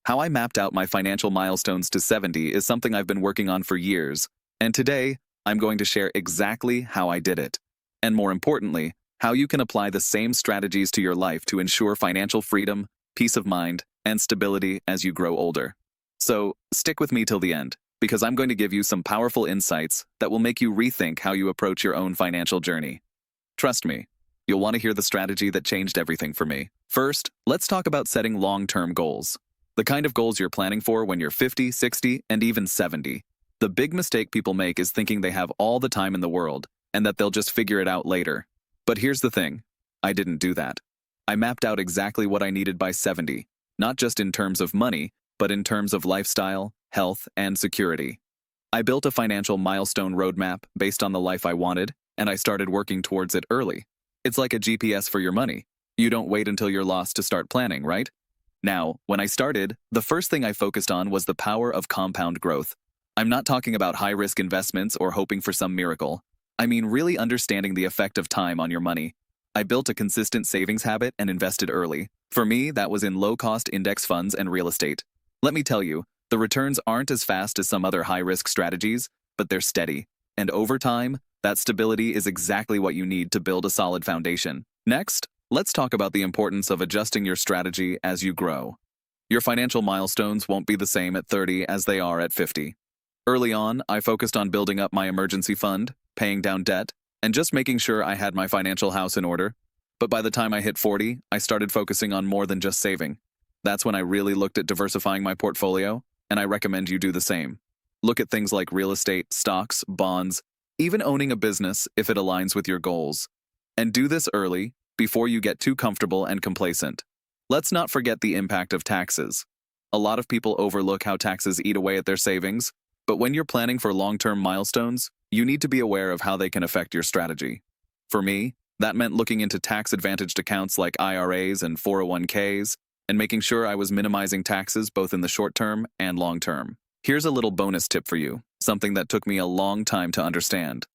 How I mapped out my financial milestones to 70 is something I've been working on for years, and today I'm going to share exactly how I did it. And more importantly, how you can apply the same strategies to your life to ensure financial freedom, peace of mind, and stability as you grow older. So, stick with me till the end, because I'm going to give you some powerful insights that will make you rethink how you approach your own financial journey. Trust me, you'll want to hear the strategy that changed everything for me. First, let's talk about setting long-term goals. The kind of goals you're planning for when you're 50, 60, and even 70. The big mistake people make is thinking they have all the time in the world and that they'll just figure it out later. But here's the thing, I didn't do that. I mapped out exactly what I needed by 70, not just in terms of money, but in terms of lifestyle, health, and security. I built a financial milestone roadmap based on the life I wanted, and I started working towards it early. It's like a GPS for your money. You don't wait until you're lost to start planning, right? Now, when I started, the first thing I focused on was the power of compound growth. I'm not talking about high-risk investments or hoping for some miracle. I mean really understanding the effect of time on your money. I built a consistent savings habit and invested early. For me, that was in low-cost index funds and real estate. Let me tell you, the returns aren't as fast as some other high-risk strategies, but they're steady. And over time, that stability is exactly what you need to build a solid foundation. Next, let's talk about the importance of adjusting your strategy as you grow. Your financial milestones won't be the same at 30 as they are at 50. Early on, I focused on building up my emergency fund, paying down debt, and just making sure I had my financial house in order. But by the time I hit 40, I started focusing on more than just saving. That's when I really looked at diversifying my portfolio, and I recommend you do the same. Look at things like real estate, stocks, bonds, even owning a business if it aligns with your goals. And do this early, before you get too comfortable and complacent. Let's not forget the impact of taxes. A lot of people overlook how taxes eat away at their savings, but when you're planning for long-term milestones, you need to be aware of how they can affect your strategy. For me, that meant looking into tax-advantaged accounts like IRAs and 401ks, and making sure I was minimizing taxes both in the short term and long term. Here's a little bonus tip for you, something that took me a long time to understand.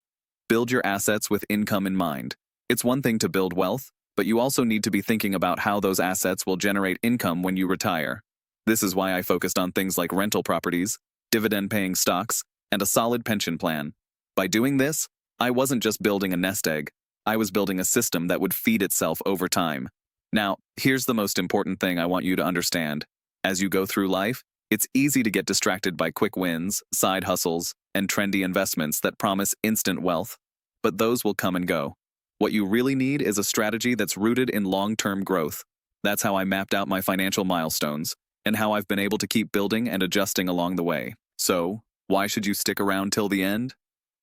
Build your assets with income in mind. It's one thing to build wealth, but you also need to be thinking about how those assets will generate income when you retire. This is why I focused on things like rental properties, dividend-paying stocks, and a solid pension plan. By doing this, I wasn't just building a nest egg, I was building a system that would feed itself over time. Now, here's the most important thing I want you to understand. As you go through life, it's easy to get distracted by quick wins, side hustles, and trendy investments that promise instant wealth. But those will come and go. What you really need is a strategy that's rooted in long-term growth. That's how I mapped out my financial milestones, and how I've been able to keep building and adjusting along the way. So, why should you stick around till the end?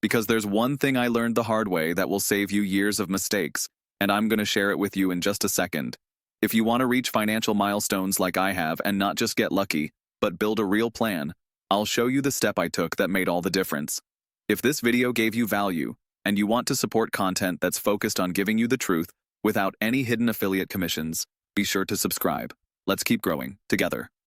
Because there's one thing I learned the hard way that will save you years of mistakes, and I'm going to share it with you in just a second. If you want to reach financial milestones like I have and not just get lucky, but build a real plan, I'll show you the step I took that made all the difference. If this video gave you value, and you want to support content that's focused on giving you the truth without any hidden affiliate commissions, be sure to subscribe. Let's keep growing together.